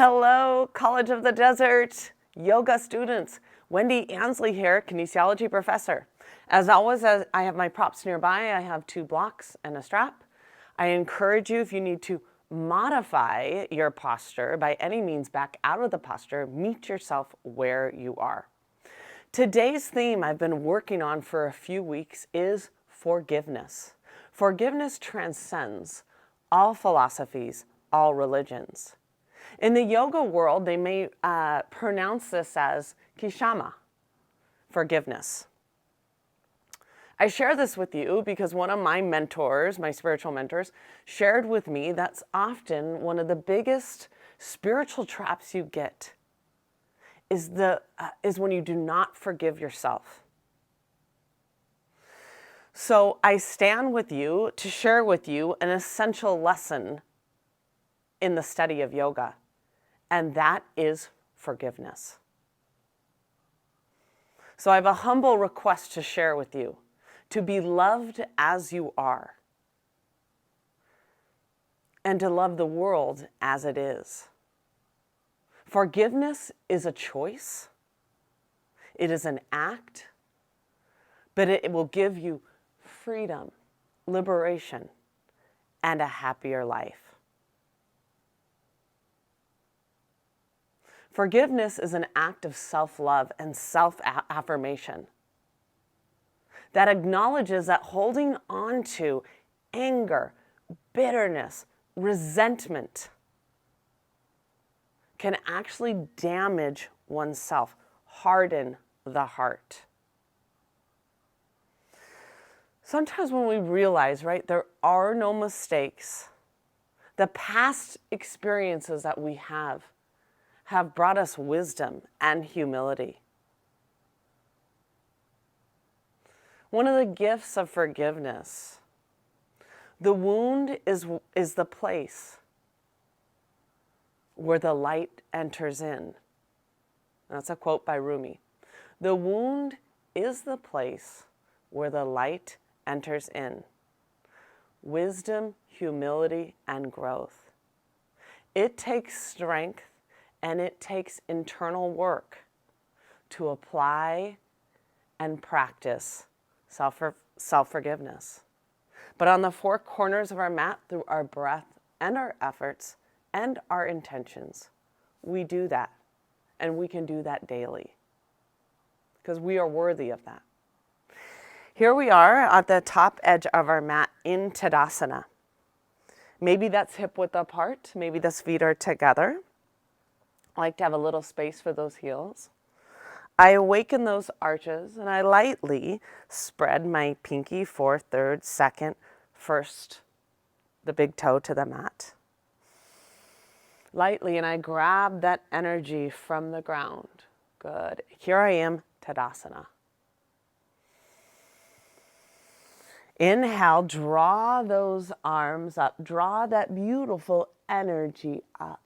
Hello, College of the Desert yoga students. Wendy Ansley here, kinesiology professor. As always, I have my props nearby. I have 2 blocks and a strap. I encourage you, if you need to modify your posture by any means back out of the posture, meet yourself where you are. Today's theme I've been working on for a few weeks is forgiveness. Forgiveness transcends all philosophies, all religions. In the yoga world, they may pronounce this as kshama, forgiveness. I share this with you because one of my mentors, my spiritual mentors, shared with me that's often one of the biggest spiritual traps you get is when you do not forgive yourself. So I stand with you to share with you an essential lesson in the study of yoga, and that is forgiveness. So I have a humble request to share with you, to be loved as you are, and to love the world as it is. Forgiveness is a choice. It is an act, but it will give you freedom, liberation, and a happier life. Forgiveness is an act of self-love and self-affirmation that acknowledges that holding on to anger, bitterness, resentment can actually damage oneself, harden the heart. Sometimes when we realize, right, there are no mistakes, the past experiences that we have brought us wisdom and humility. One of the gifts of forgiveness, the wound is the place where the light enters in. That's a quote by Rumi. The wound is the place where the light enters in. Wisdom, humility, and growth. It takes strength and it takes internal work to apply and practice self-forgiveness. But on the 4 corners of our mat, through our breath and our efforts and our intentions, we do that. And we can do that daily because we are worthy of that. Here we are at the top edge of our mat in Tadasana. Maybe that's hip width apart. Maybe the feet are together. I like to have a little space for those heels. I awaken those arches and I lightly spread my pinky, 4th, 3rd, 2nd, 1st, the big toe to the mat. Lightly, and I grab that energy from the ground. Good. Here I am, Tadasana. Inhale, draw those arms up. Draw that beautiful energy up.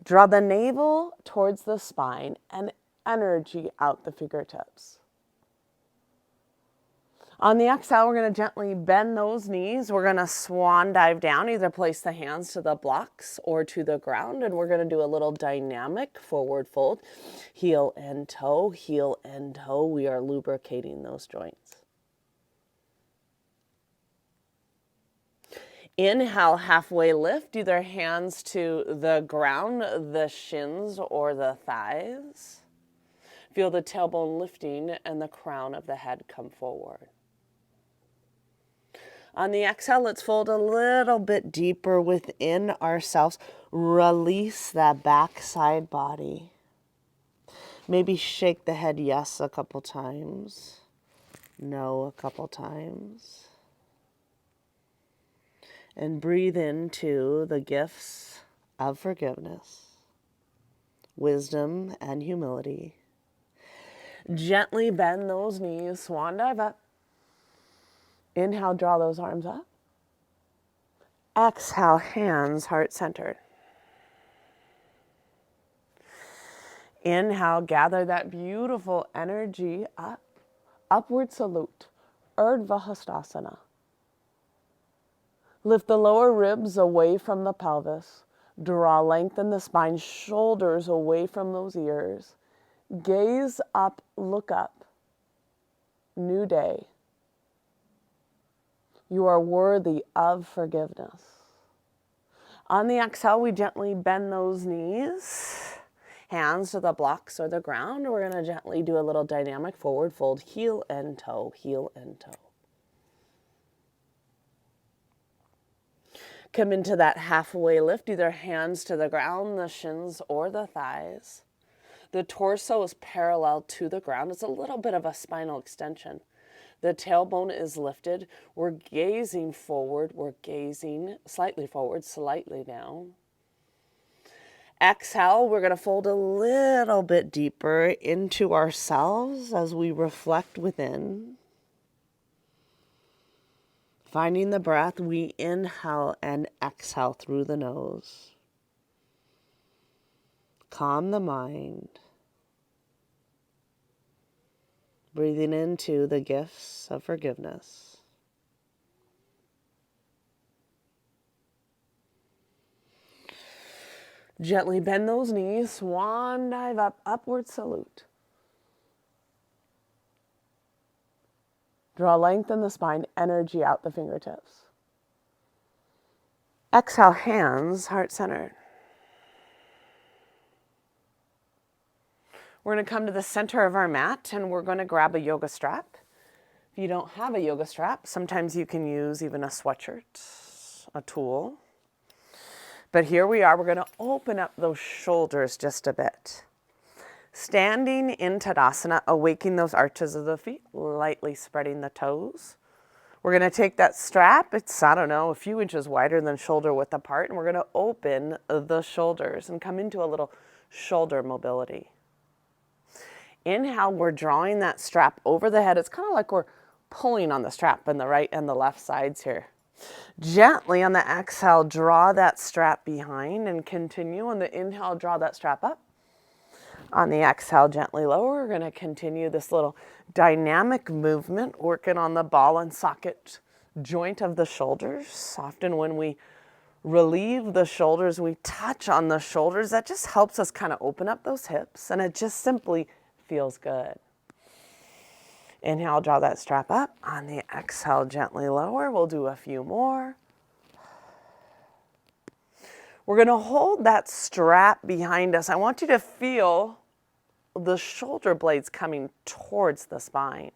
Draw the navel towards the spine and energy out the fingertips. On the exhale, we're going to gently bend those knees. We're going to swan dive down, either place the hands to the blocks or to the ground, and we're going to do a little dynamic forward fold. Heel and toe, heel and toe. We are lubricating those joints. Inhale, halfway lift, either hands to the ground, the shins or the thighs. Feel the tailbone lifting and the crown of the head come forward. On the exhale, let's fold a little bit deeper within ourselves. Release that backside body. Maybe shake the head yes a couple times. No a couple times. And breathe into the gifts of forgiveness, wisdom, and humility. Gently bend those knees, swan dive up. Inhale, draw those arms up. Exhale, hands heart-centered. Inhale, gather that beautiful energy up. Upward salute, Urdhva Hastasana. Lift the lower ribs away from the pelvis. Draw, lengthen the spine, shoulders away from those ears. Gaze up, look up. New day. You are worthy of forgiveness. On the exhale, we gently bend those knees. Hands to the blocks or the ground. We're going to gently do a little dynamic forward fold, heel and toe, heel and toe. Come into that halfway lift, either hands to the ground, the shins or the thighs. The torso is parallel to the ground. It's a little bit of a spinal extension. The tailbone is lifted. We're gazing forward. We're gazing slightly forward, slightly down. Exhale, we're going to fold a little bit deeper into ourselves as we reflect within. Finding the breath, we inhale and exhale through the nose. Calm the mind. Breathing into the gifts of forgiveness. Gently bend those knees, swan dive up, upward salute. Draw length in the spine, energy out the fingertips. Exhale, hands heart-centered. We're going to come to the center of our mat and we're going to grab a yoga strap. If you don't have a yoga strap, sometimes you can use even a sweatshirt, a tool. But here we are, we're going to open up those shoulders just a bit. Standing in Tadasana, awakening those arches of the feet, lightly spreading the toes. We're going to take that strap, it's, I don't know, a few inches wider than shoulder width apart, and we're going to open the shoulders and come into a little shoulder mobility. Inhale, we're drawing that strap over the head. It's kind of like we're pulling on the strap in the right and the left sides here. Gently on the exhale, draw that strap behind and continue. On the inhale, draw that strap up. On the exhale, gently lower. We're going to continue this little dynamic movement, working on the ball and socket joint of the shoulders. Often when we relieve the shoulders, we touch on the shoulders. That just helps us kind of open up those hips, and it just simply feels good. Inhale, draw that strap up. On the exhale, gently lower. We'll do a few more. We're going to hold that strap behind us. I want you to feel the shoulder blades coming towards the spine.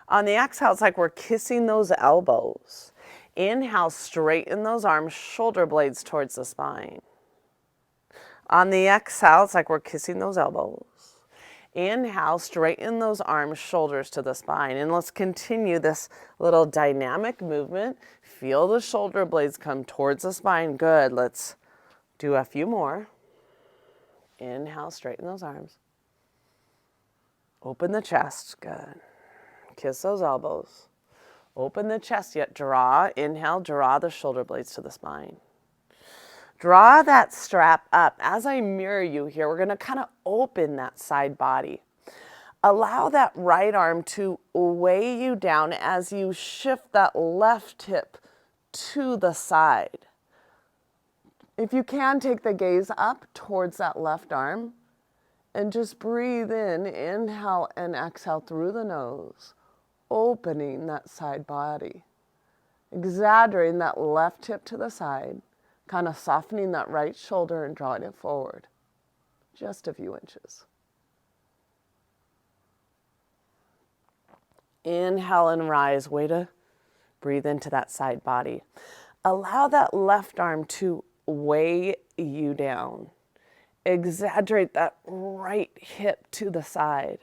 On the exhale, it's like we're kissing those elbows. Inhale, straighten those arms, shoulder blades towards the spine. On the exhale, it's like we're kissing those elbows. Inhale, straighten those arms, shoulders to the spine. And let's continue this little dynamic movement. Feel the shoulder blades come towards the spine. Good. Let's do a few more. Inhale, straighten those arms. Open the chest. Good. Kiss those elbows. Open the chest, yet draw. Inhale, draw the shoulder blades to the spine. Draw that strap up. As I mirror you here, we're going to kind of open that side body. Allow that right arm to weigh you down as you shift that left hip to the side. If you can, take the gaze up towards that left arm and just breathe in, inhale and exhale through the nose, opening that side body. Exaggerating that left hip to the side. Kind of softening that right shoulder and drawing it forward. Just a few inches. Inhale and rise. Way to breathe into that side body. Allow that left arm to weigh you down. Exaggerate that right hip to the side.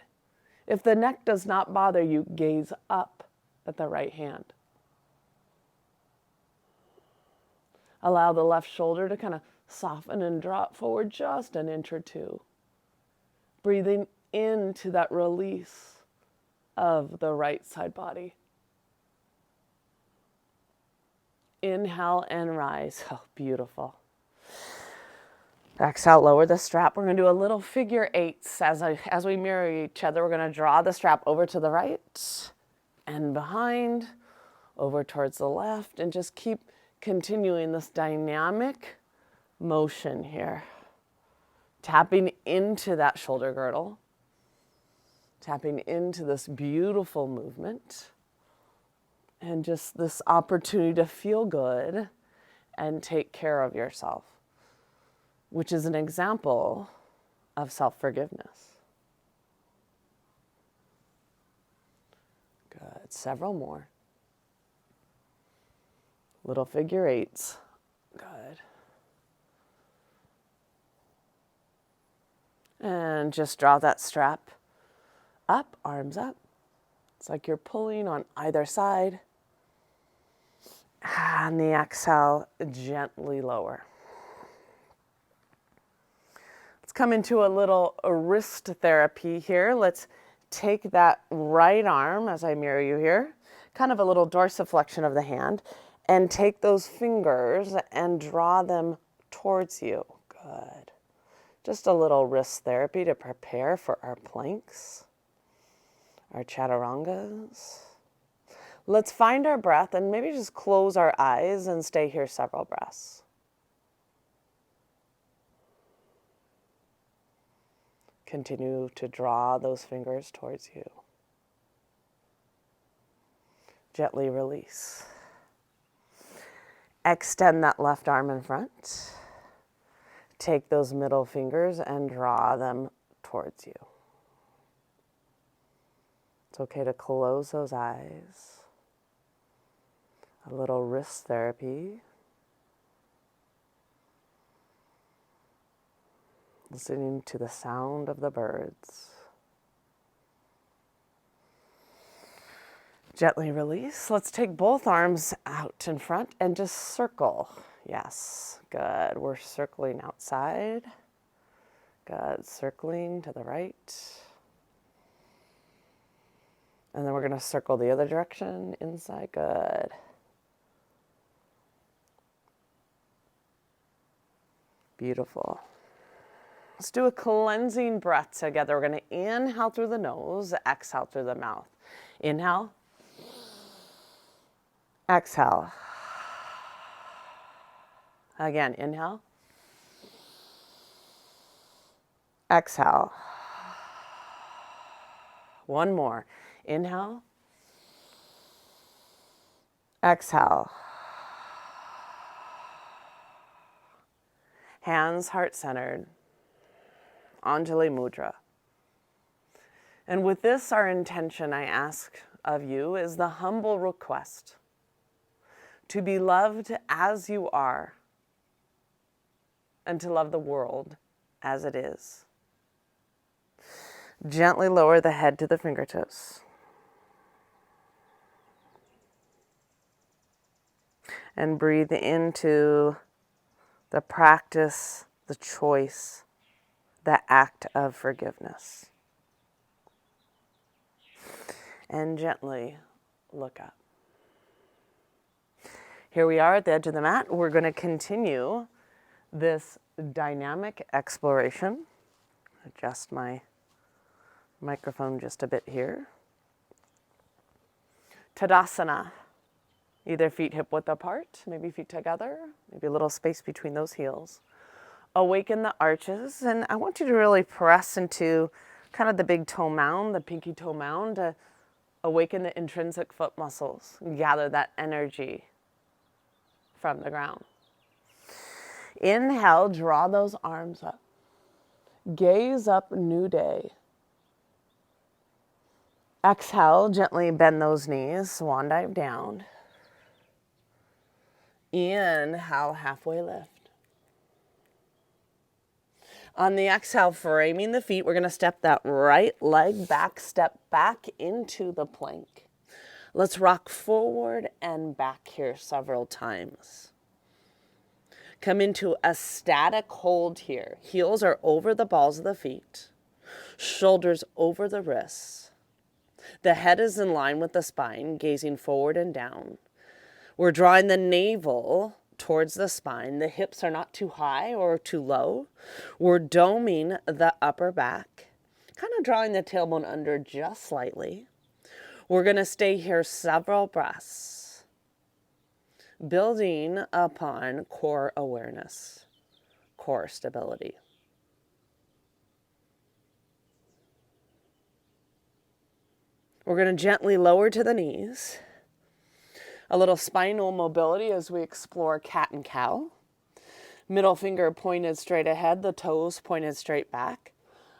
If the neck does not bother you, gaze up at the right hand. Allow the left shoulder to kind of soften and drop forward just an inch or two. Breathing into that release of the right side body. Inhale and rise. Oh, beautiful. Exhale, lower the strap. We're going to do a little figure eights as we mirror each other. We're going to draw the strap over to the right and behind, over towards the left, and just keep continuing this dynamic motion here. Tapping into that shoulder girdle. Tapping into this beautiful movement. And just this opportunity to feel good and take care of yourself, which is an example of self-forgiveness. Good. Several more. Little figure eights. Good. And just draw that strap up, arms up. It's like you're pulling on either side. And the exhale, gently lower. Let's come into a little wrist therapy here. Let's take that right arm, as I mirror you here, kind of a little dorsiflexion of the hand, and take those fingers and draw them towards you. Good. Just a little wrist therapy to prepare for our planks, our chaturangas. Let's find our breath and maybe just close our eyes and stay here several breaths. Continue to draw those fingers towards you. Gently release. Extend that left arm in front. Take those middle fingers and draw them towards you. It's okay to close those eyes. A little wrist therapy. Listening to the sound of the birds. Gently release. Let's take both arms out in front and just circle. Yes, good. We're circling outside. Good. Circling to the right. And then we're going to circle the other direction, inside. Good. Beautiful. Let's do a cleansing breath together. We're going to inhale through the nose, exhale through the mouth. Inhale. Exhale. Again, inhale. Exhale. One more. Inhale. Exhale. Hands heart-centered. Anjali Mudra. And with this, our intention, I ask of you, is the humble request to be loved as you are and to love the world as it is. Gently lower the head to the fingertips. And breathe into the practice, the choice, the act of forgiveness. And gently look up. Here we are at the edge of the mat. We're going to continue this dynamic exploration. Adjust my microphone just a bit here. Tadasana. Either feet hip width apart, maybe feet together, maybe a little space between those heels. Awaken the arches, and I want you to really press into kind of the big toe mound, the pinky toe mound, to awaken the intrinsic foot muscles, gather that energy from the ground. Inhale, draw those arms up. Gaze up, new day. Exhale, gently bend those knees, swan dive down. Inhale, halfway lift. On the exhale, framing the feet, we're going to step that right leg back, step back into the plank. Let's rock forward and back here several times. Come into a static hold here. Heels are over the balls of the feet. Shoulders over the wrists. The head is in line with the spine, gazing forward and down. We're drawing the navel towards the spine. The hips are not too high or too low. We're doming the upper back, kind of drawing the tailbone under just slightly. We're going to stay here several breaths, building upon core awareness. core stability. We're going to gently lower to the knees. A little spinal mobility as we explore cat and cow. Middle finger pointed straight ahead, the toes pointed straight back.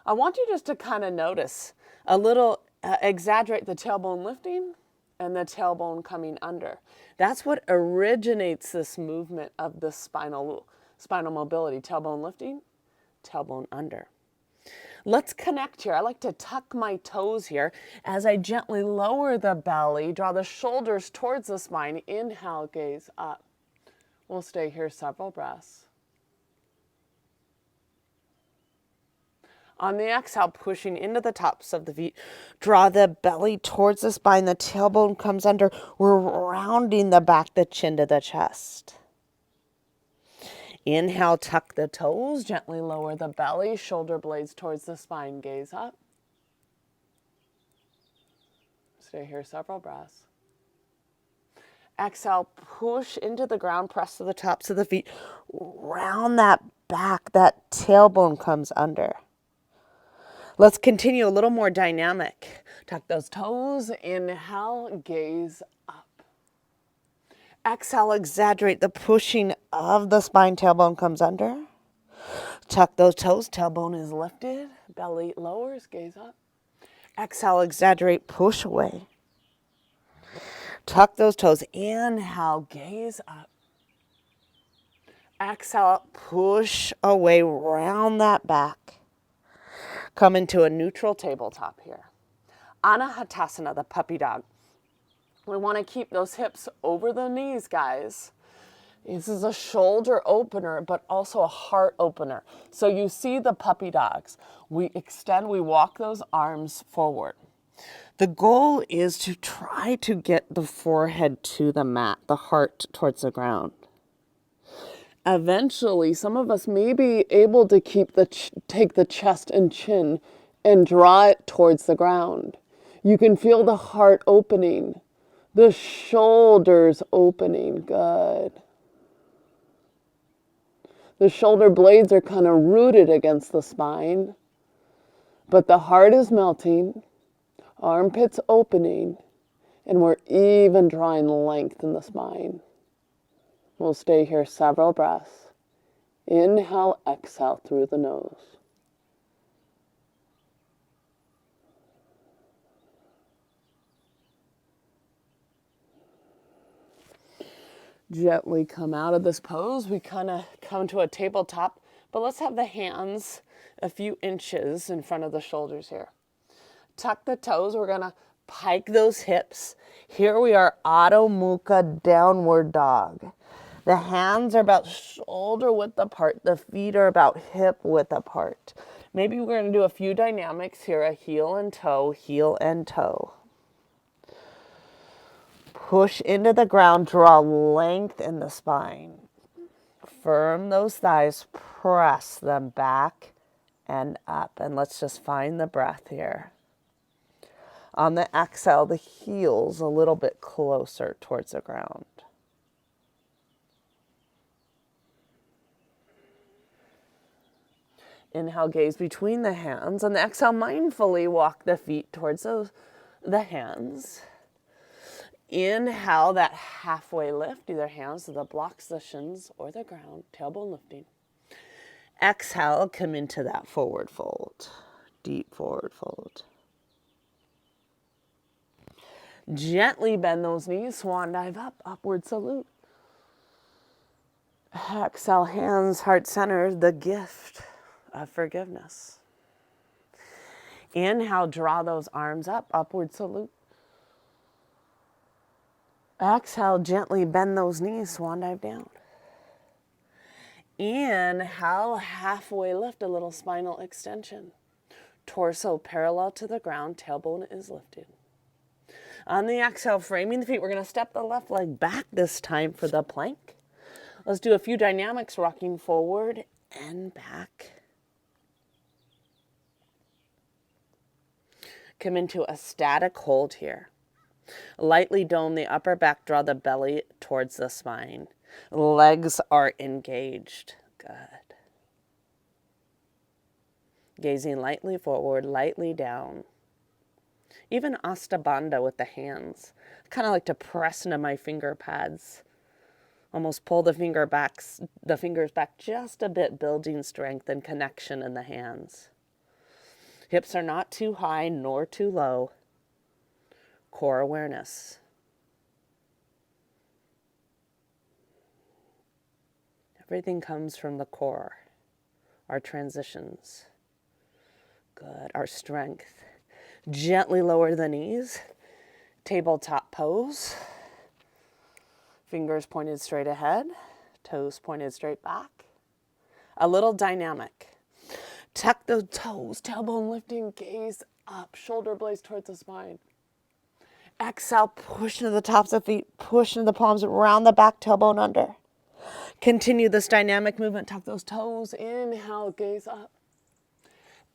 I want you just to kind of notice a little, exaggerate the tailbone lifting and the tailbone coming under. That's what originates this movement of the spinal mobility. Tailbone lifting, tailbone under. Let's connect here. I like to tuck my toes here as I gently lower the belly, draw the shoulders towards the spine. Inhale, gaze up. We'll stay here several breaths. On the exhale, pushing into the tops of the feet, draw the belly towards the spine. The tailbone comes under. We're rounding the back, the chin to the chest. Inhale, tuck the toes, gently lower the belly, shoulder blades towards the spine, gaze up. Stay here several breaths. Exhale, push into the ground, press to the tops of the feet, round that back, that tailbone comes under. Let's continue a little more dynamic. Tuck those toes, inhale, gaze up. Exhale, exaggerate the pushing of the spine, tailbone comes under. Tuck those toes, tailbone is lifted, belly lowers, gaze up. Exhale, exaggerate, push away. Tuck those toes, inhale, gaze up. Exhale, push away, round that back. Come into a neutral tabletop here. Anahatasana, the puppy dog. We want to keep those hips over the knees, guys. This is a shoulder opener, but also a heart opener. So you see the puppy dogs. We extend, we walk those arms forward. The goal is to try to get the forehead to the mat, the heart towards the ground. Eventually, some of us may be able to take the chest and chin and draw it towards the ground. You can feel the heart opening. The shoulders opening, good. The shoulder blades are kind of rooted against the spine, but the heart is melting, armpits opening, and we're even drawing length in the spine. We'll stay here several breaths. Inhale, exhale through the nose. Gently come out of this pose. We kind of come to a tabletop, but let's have the hands a few inches in front of the shoulders here. Tuck the toes. We're going to pike those hips. Here we are, Adho Mukha, downward dog. The hands are about shoulder width apart. The feet are about hip width apart. Maybe we're going to do a few dynamics here, a heel and toe, heel and toe. Push into the ground, draw length in the spine. Firm those thighs, press them back and up. And let's just find the breath here. On the exhale, the heels a little bit closer towards the ground. Inhale, gaze between the hands. On the exhale, mindfully walk the feet towards the hands. Inhale, that halfway lift, either hands to the blocks, the shins, or the ground, tailbone lifting. Exhale, come into that forward fold, deep forward fold. Gently bend those knees, swan dive up, upward salute. Exhale, hands, heart center, the gift of forgiveness. Inhale, draw those arms up, upward salute. Exhale, gently bend those knees, swan dive down. Inhale, halfway lift, a little spinal extension. Torso parallel to the ground, tailbone is lifted. On the exhale, framing the feet, we're going to step the left leg back this time for the plank. Let's do a few dynamics, rocking forward and back. Come into a static hold here. Lightly dome the upper back, draw the belly towards the spine. Legs are engaged. Good. Gazing lightly forward, lightly down. Even Astabandha with the hands. I kind of like to press into my finger pads. Almost pull the fingers back just a bit, building strength and connection in the hands. Hips are not too high nor too low. Core awareness. Everything comes from the core. Our transitions. Good. Our strength. Gently lower the knees. Tabletop pose. Fingers pointed straight ahead. Toes pointed straight back. A little dynamic. Tuck the toes, tailbone lifting, gaze up, shoulder blades towards the spine. Exhale, push into the tops of feet, push into the palms, round the back, tailbone under. Continue this dynamic movement, tuck those toes, inhale, gaze up.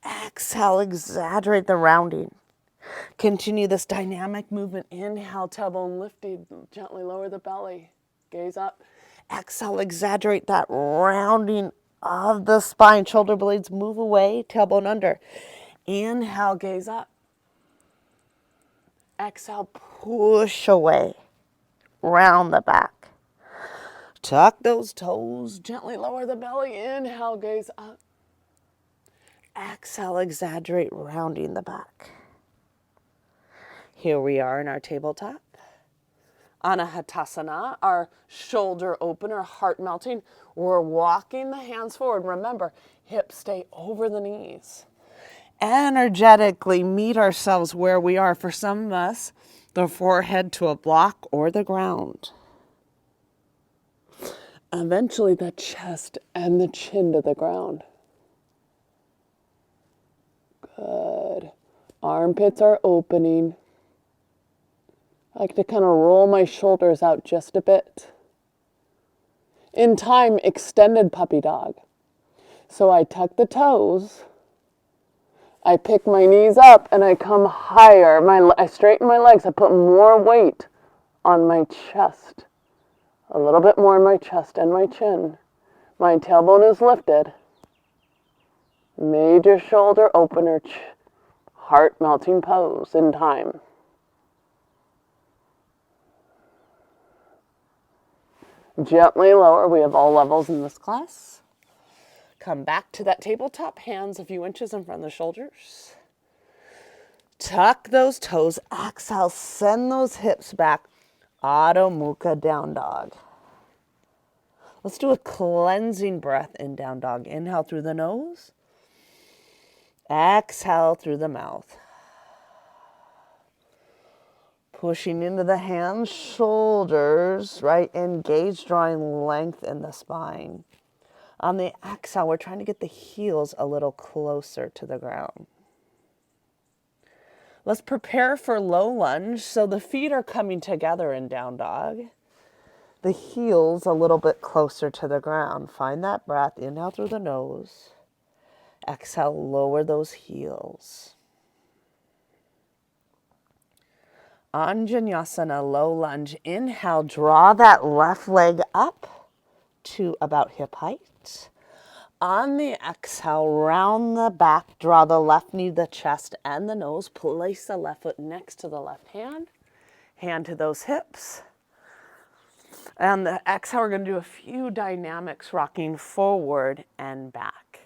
Exhale, exaggerate the rounding. Continue this dynamic movement, inhale, tailbone lifted, gently lower the belly, gaze up. Exhale, exaggerate that rounding of the spine, shoulder blades move away, tailbone under. Inhale, gaze up. Exhale, push away, round the back. Tuck those toes, gently lower the belly, inhale, gaze up. Exhale, exaggerate, rounding the back. Here we are in our tabletop. Anahatasana, our shoulder opener, heart melting. We're walking the hands forward. Remember, hips stay over the knees. Energetically meet ourselves where we are. For some of us, the forehead to a block or the ground. Eventually the chest and the chin to the ground. Good. Armpits are opening. I like to kind of roll my shoulders out just a bit. In time, extended puppy dog. So I tuck the toes. I pick my knees up and I come higher. I straighten my legs. I put more weight on my chest. A little bit more in my chest and my chin. My tailbone is lifted. Major shoulder opener, heart melting pose in time. Gently lower. We have all levels in this class. Come back to that tabletop, hands a few inches in front of the shoulders. Tuck those toes. Exhale, send those hips back. Adho Mukha Down Dog. Let's do a cleansing breath in Down Dog. Inhale through the nose. Exhale through the mouth. Pushing into the hands, shoulders, right? Engage, drawing length in the spine. On the exhale, we're trying to get the heels a little closer to the ground. Let's prepare for low lunge. So the feet are coming together in Down Dog. The heels a little bit closer to the ground. Find that breath. Inhale through the nose. Exhale, lower those heels. Anjaneyasana, low lunge. Inhale, draw that left leg up to about hip height. On the exhale, round the back, draw the left knee, the chest, and the nose. Place the left foot next to the left hand. Hand to those hips. And the exhale, we're going to do a few dynamics, rocking forward and back.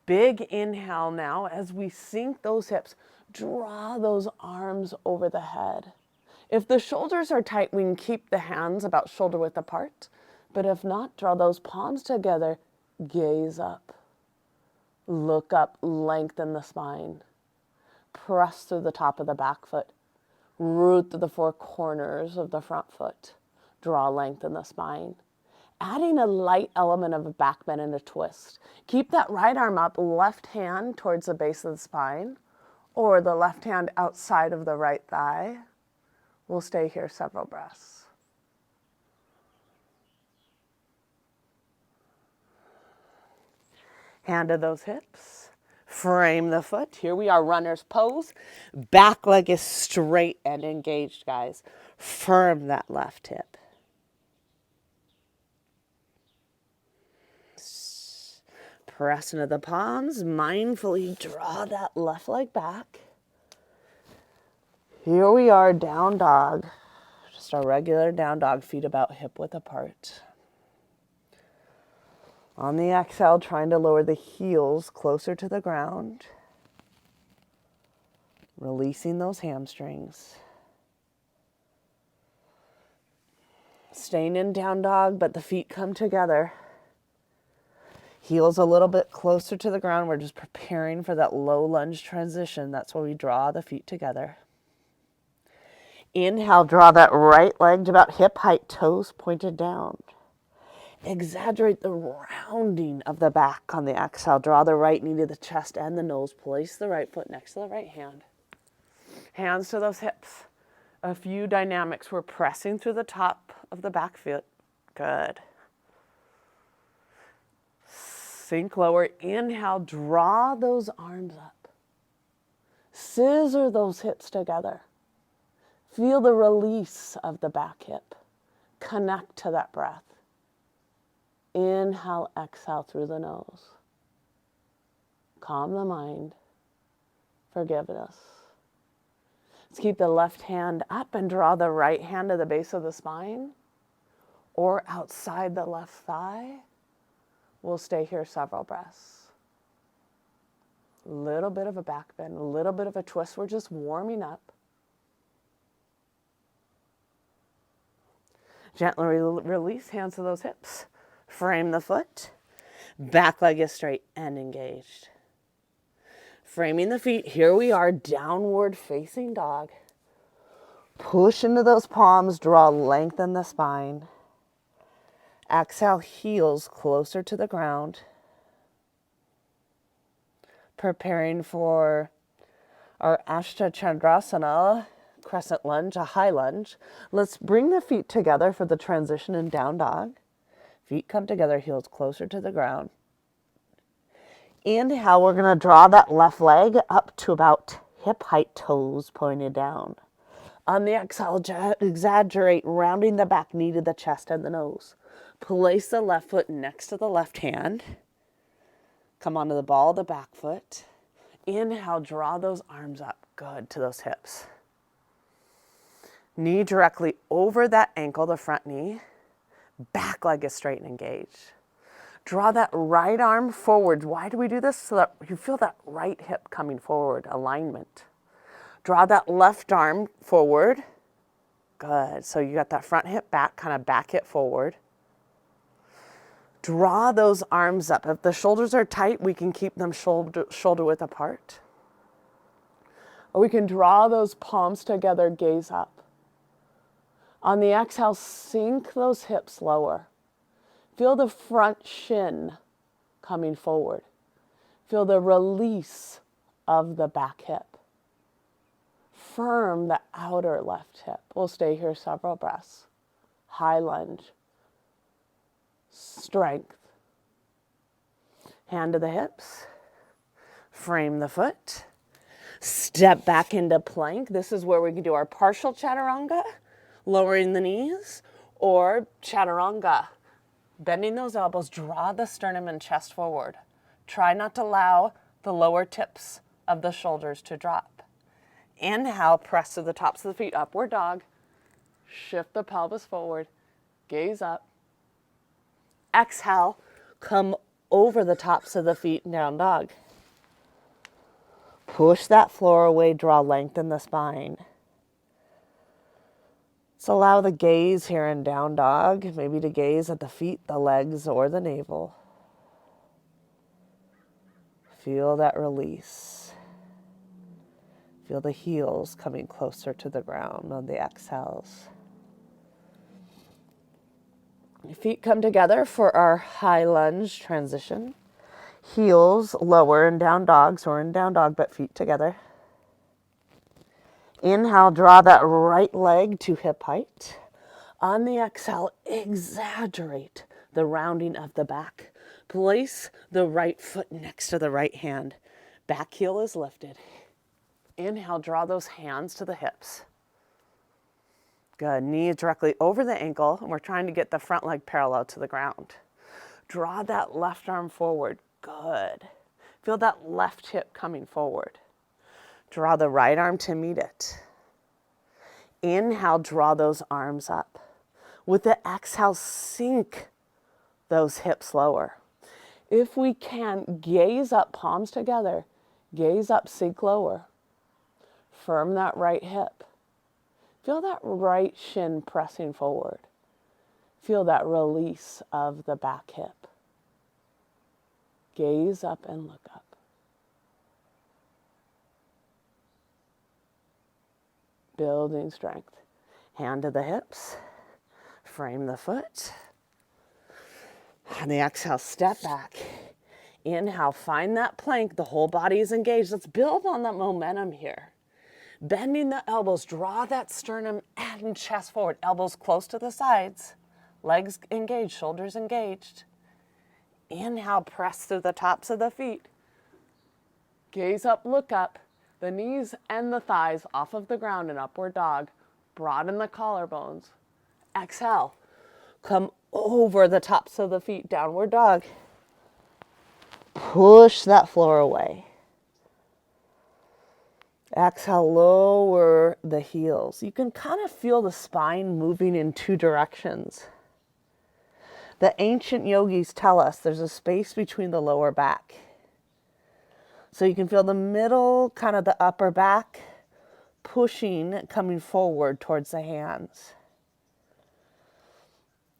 Big inhale now as we sink those hips. Draw those arms over the head. If the shoulders are tight, we can keep the hands about shoulder width apart. But if not, draw those palms together. Gaze up. Look up, lengthen the spine. Press through the top of the back foot. Root through the four corners of the front foot. Draw length in the spine. Adding a light element of a back bend and a twist. Keep that right arm up, left hand towards the base of the spine, or the left hand outside of the right thigh. We'll stay here several breaths. Hand to those hips. Frame the foot. Here we are, runner's pose. Back leg is straight and engaged, guys. Firm that left hip. Press into the palms. Mindfully draw that left leg back. Here we are, down dog. Just our regular down dog, feet about hip width apart. On the exhale, trying to lower the heels closer to the ground. Releasing those hamstrings. Staying in down dog, but the feet come together. Heels a little bit closer to the ground. We're just preparing for that low lunge transition. That's where we draw the feet together. Inhale, draw that right leg to about hip height, toes pointed down. Exaggerate the rounding of the back on the exhale. Draw the right knee to the chest and the nose. Place the right foot next to the right hand. Hands to those hips. A few dynamics. We're pressing through the top of the back foot. Good. Sink lower. Inhale, draw those arms up. Scissor those hips together. Feel the release of the back hip. Connect to that breath. Inhale, exhale through the nose. Calm the mind. Forgiveness. Let's keep the left hand up and draw the right hand to the base of the spine or outside the left thigh. We'll stay here several breaths. A little bit of a back bend, a little bit of a twist. We're just warming up. Gently release, hands to those hips. Frame the foot. Back leg is straight and engaged. Framing the feet, here we are, downward facing dog. Push into those palms, draw length in the spine. Exhale, heels closer to the ground. Preparing for our Ashtachandrasana, crescent lunge, a high lunge. Let's bring the feet together for the transition in down dog. Feet come together, heels closer to the ground. Inhale, we're going to draw that left leg up to about hip height, toes pointed down. On the exhale, exaggerate, rounding the back knee to the chest and the nose. Place the left foot next to the left hand. Come onto the ball of the back foot. Inhale, draw those arms up. Good, to those hips. Knee directly over that ankle, the front knee. Back leg is straight and engaged. Draw that right arm forward. Why do we do this? So that you feel that right hip coming forward, alignment. Draw that left arm forward. Good. So you got that front hip back, kind of back hip forward. Draw those arms up. If the shoulders are tight, we can keep them shoulder width apart. Or we can draw those palms together, gaze up. On the exhale, sink those hips lower. Feel the front shin coming forward. Feel the release of the back hip. Firm the outer left hip. We'll stay here several breaths. High lunge. Strength. Hand to the hips. Frame the foot. Step back into plank. This is where we can do our partial chaturanga, lowering the knees, or chaturanga. Bending those elbows, draw the sternum and chest forward. Try not to allow the lower tips of the shoulders to drop. Inhale, press to the tops of the feet, upward dog. Shift the pelvis forward, gaze up. Exhale, come over the tops of the feet, down dog. Push that floor away, draw length in the spine. So allow the gaze here in down dog, maybe to gaze at the feet, the legs, or the navel. Feel that release. Feel the heels coming closer to the ground on the exhales. Your feet come together for our high lunge transition. Heels lower in down dog, so we're in down dog, but feet together. Inhale, draw that right leg to hip height. On the exhale, exaggerate the rounding of the back. Place the right foot next to the right hand. Back heel is lifted. Inhale, draw those hands to the hips. Good, knee directly over the ankle, and we're trying to get the front leg parallel to the ground. Draw that left arm forward. Good. Feel that left hip coming forward. Draw the right arm to meet it. Inhale, draw those arms up. With the exhale, sink those hips lower. If we can, gaze up, palms together. Gaze up, sink lower. Firm that right hip. Feel that right shin pressing forward. Feel that release of the back hip. Gaze up and look up. Building strength. Hand to the hips. Frame the foot. On the exhale, step back. Inhale, find that plank. The whole body is engaged. Let's build on that momentum here. Bending the elbows, draw that sternum and chest forward. Elbows close to the sides. Legs engaged, shoulders engaged. Inhale, press through the tops of the feet. Gaze up, look up. The knees and the thighs off of the ground in upward dog. Broaden the collarbones. Exhale. Come over the tops of the feet, downward dog. Push that floor away. Exhale, lower the heels. You can kind of feel the spine moving in two directions. The ancient yogis tell us there's a space between the lower back. So you can feel the middle, kind of the upper back, pushing, coming forward towards the hands.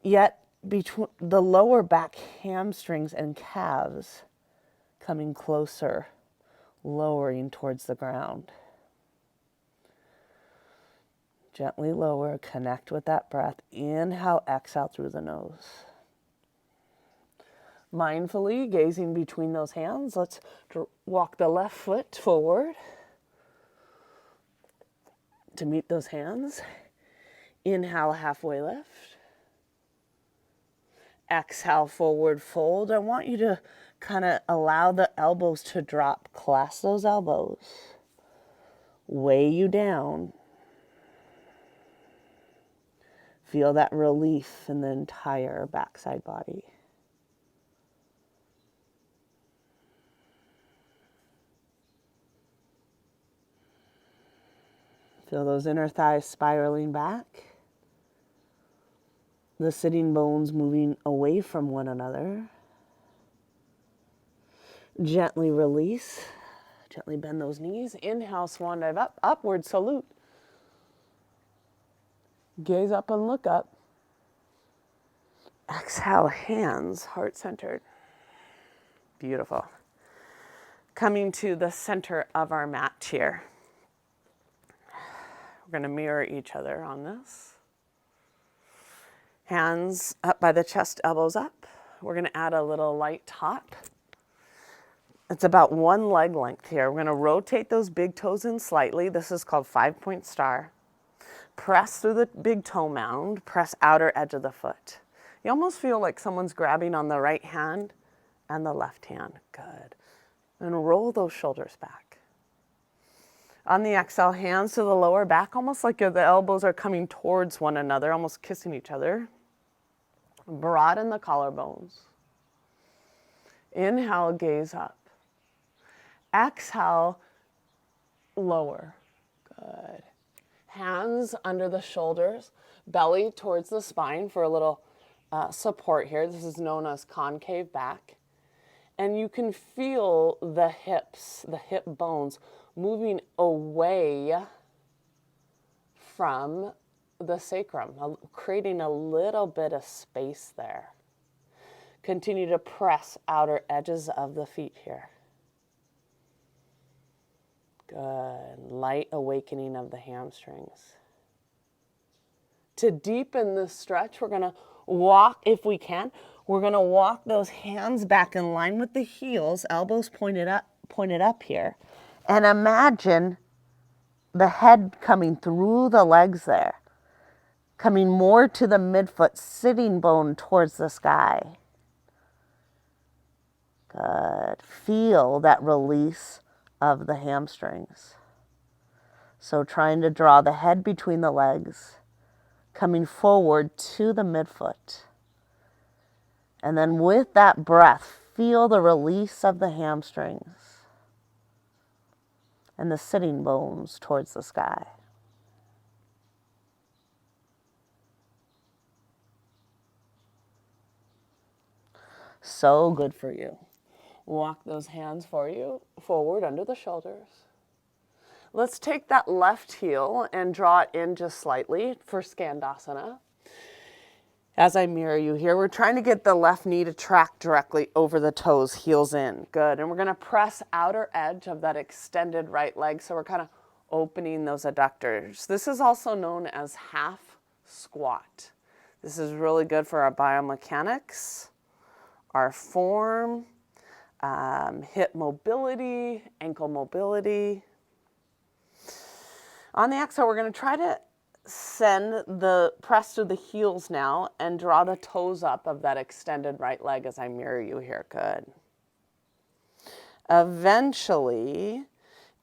Yet between the lower back, hamstrings and calves coming closer, lowering towards the ground. Gently lower, connect with that breath. Inhale, exhale through the nose. Mindfully gazing between those hands, let's walk the left foot forward to meet those hands. Inhale, halfway lift. Exhale, forward fold. I want you to kind of allow the elbows to drop. Clasp those elbows. Weigh you down. Feel that relief in the entire backside body. Feel those inner thighs spiraling back. The sitting bones moving away from one another. Gently release. Gently bend those knees. Inhale, swan dive up. Upward salute. Gaze up and look up. Exhale, hands heart-centered. Beautiful. Coming to the center of our mat here. We're going to mirror each other on this. Hands up by the chest, elbows up. We're going to add a little light top. It's about one leg length here. We're going to rotate those big toes in slightly. This is called 5-point star. Press through the big toe mound. Press outer edge of the foot. You almost feel like someone's grabbing on the right hand and the left hand. Good. And roll those shoulders back. On the exhale, hands to the lower back, almost like the elbows are coming towards one another, almost kissing each other. Broaden the collarbones. Inhale, gaze up. Exhale, lower. Good. Hands under the shoulders, belly towards the spine for a little support here. This is known as concave back. And you can feel the hips, the hip bones moving away from the sacrum, creating a little bit of space there. Continue to press outer edges of the feet here. Good. Light awakening of the hamstrings. To deepen this stretch, we're going to walk, if we can, we're going to walk those hands back in line with the heels, elbows pointed up here. And imagine the head coming through the legs there, coming more to the midfoot, sitting bone towards the sky. Good. Feel that release of the hamstrings. So trying to draw the head between the legs, coming forward to the midfoot. And then with that breath, feel the release of the hamstrings and the sitting bones towards the sky. So good for you. Walk those hands forward under the shoulders. Let's take that left heel and draw it in just slightly for Skandasana. As I mirror you here, we're trying to get the left knee to track directly over the toes, heels in. Good. And we're going to press outer edge of that extended right leg. So we're kind of opening those adductors. This is also known as half squat. This is really good for our biomechanics, our form, hip mobility, ankle mobility. On the exhale, we're going to try to send the press to the heels now and draw the toes up of that extended right leg as I mirror you here. Good. Eventually,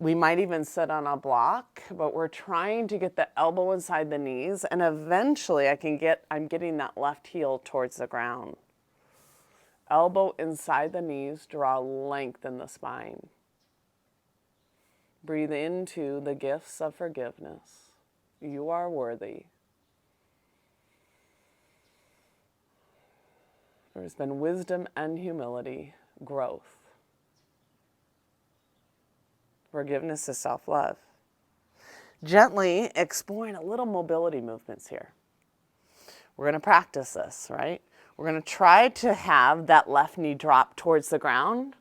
we might even sit on a block, but we're trying to get the elbow inside the knees, and eventually I'm getting that left heel towards the ground. Elbow inside the knees, draw length in the spine. Breathe into the gifts of forgiveness. You are worthy. There's been wisdom and humility, growth. Forgiveness is self-love. Gently exploring a little mobility movements here. We're going to practice this, right? We're going to try to have that left knee drop towards the ground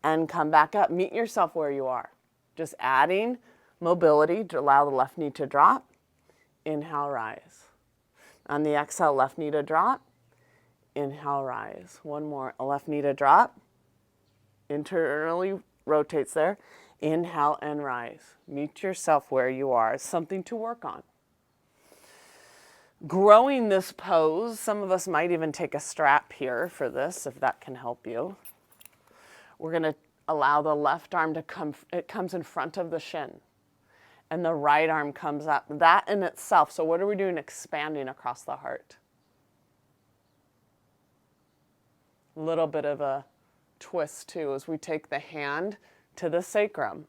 and come back up. Meet yourself where you are. Just adding mobility to allow the left knee to drop. Inhale, rise. On the exhale, left knee to drop. Inhale, rise. One more. A left knee to drop. Internally rotates there. Inhale and rise. Meet yourself where you are. It's something to work on. Growing this pose, some of us might even take a strap here for this, if that can help you. We're going to allow the left arm to it comes in front of the shin. And the right arm comes up. That in itself, so what are we doing? Expanding across the heart. A little bit of a twist too, as we take the hand to the sacrum.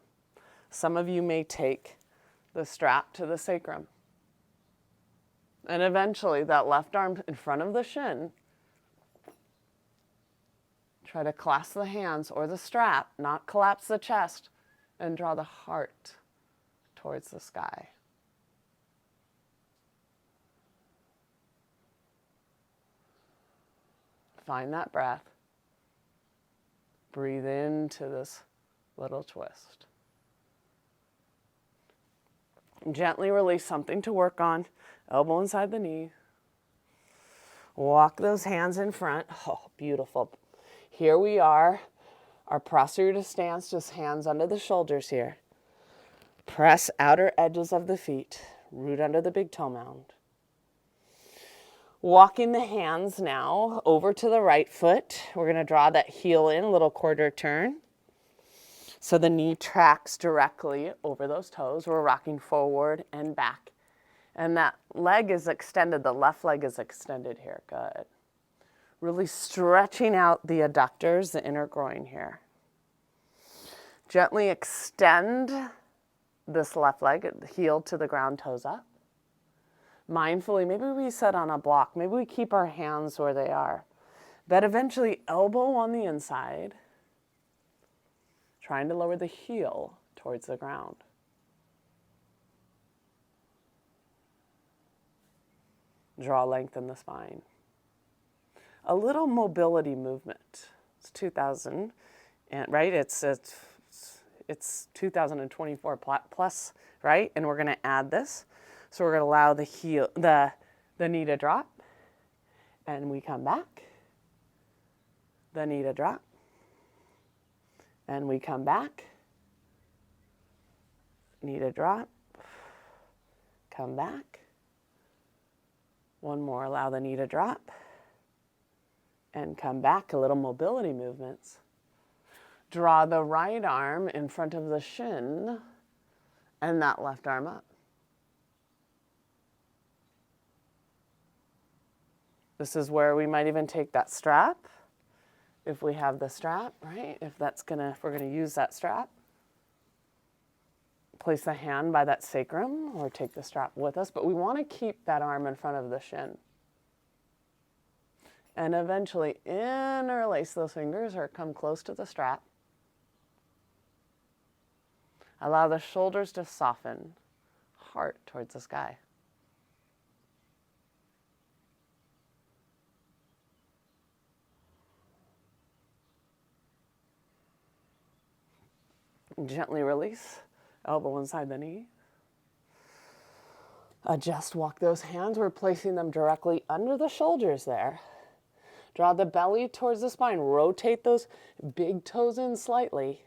Some of you may take the strap to the sacrum. And eventually that left arm in front of the shin, try to clasp the hands or the strap, not collapse the chest, and draw the heart towards the sky. Find that breath. Breathe into this little twist. Gently release, something to work on. Elbow inside the knee. Walk those hands in front. Oh, beautiful. Here we are. Our Prasarita stance, just hands under the shoulders here. Press outer edges of the feet. Root under the big toe mound. Walking the hands now over to the right foot. We're going to draw that heel in, a little quarter turn. So the knee tracks directly over those toes. We're rocking forward and back. And that leg is extended. The left leg is extended here. Good. Really stretching out the adductors, the inner groin here. Gently extend this left leg, heel to the ground, toes up. Mindfully, maybe we sit on a block. Maybe we keep our hands where they are. But eventually, elbow on the inside. Trying to lower the heel towards the ground. Draw length in the spine. A little mobility movement. It's 2000, and right? It's 2024 plus, right? And we're going to add this. So we're going to allow the knee to drop, and we come back. The knee to drop, and we come back. Knee to drop, come back. One more, allow the knee to drop and come back. A little mobility movements. Draw the right arm in front of the shin and that left arm up. This is where we might even take that strap if we have the strap, right? If we're gonna use that strap. Place the hand by that sacrum or take the strap with us, but we want to keep that arm in front of the shin. And eventually interlace those fingers or come close to the strap. Allow the shoulders to soften, heart towards the sky. Gently release, elbow inside the knee. Adjust, walk those hands. We're placing them directly under the shoulders there. Draw the belly towards the spine. Rotate those big toes in slightly.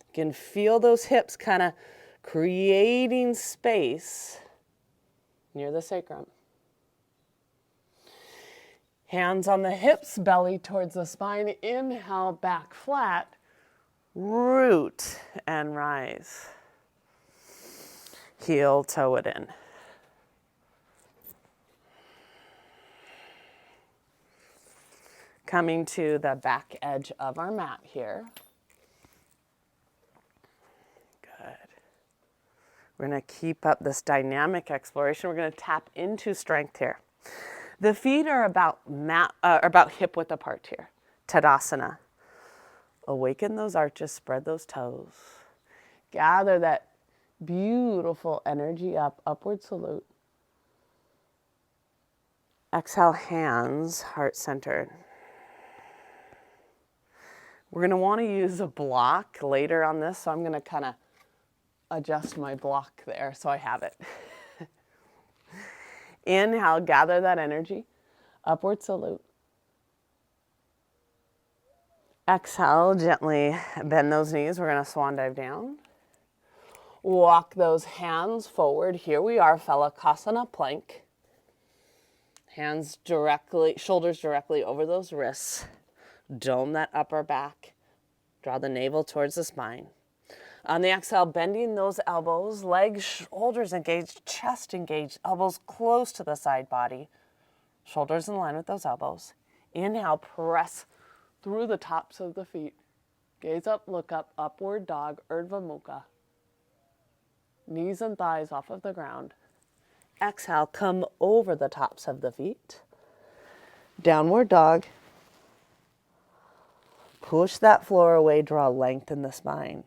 You can feel those hips kind of creating space near the sacrum. Hands on the hips, belly towards the spine. Inhale, back flat. Root and rise. Heel, toe it in. Coming to the back edge of our mat here. Good. We're going to keep up this dynamic exploration. We're going to tap into strength here. The feet are about hip width apart here. Tadasana. Awaken those arches, spread those toes. Gather that beautiful energy up, upward salute. Exhale, hands heart centered. We're going to want to use a block later on this, so I'm going to kind of adjust my block there so I have it. Inhale, gather that energy, upward salute. Exhale, gently bend those knees. We're going to swan dive down. Walk those hands forward. Here we are, Phalakasana plank. Hands directly, shoulders directly over those wrists. Dome that upper back. Draw the navel towards the spine. On the exhale, bending those elbows, legs, shoulders engaged, chest engaged, elbows close to the side body. Shoulders in line with those elbows. Inhale, press through the tops of the feet. Gaze up, look up, upward dog, Urdhva Mukha. Knees and thighs off of the ground. Exhale, come over the tops of the feet. Downward dog. Push that floor away, draw length in the spine.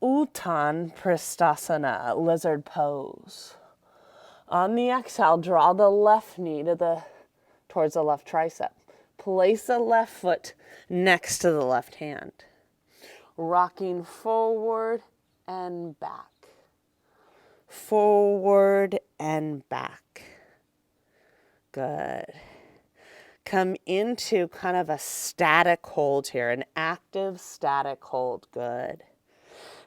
Uttan Pristhasana, lizard pose. On the exhale, draw the left knee towards the left tricep. Place the left foot next to the left hand. Rocking forward and back. Forward and back. Good. Come into kind of a static hold here, an active static hold. Good.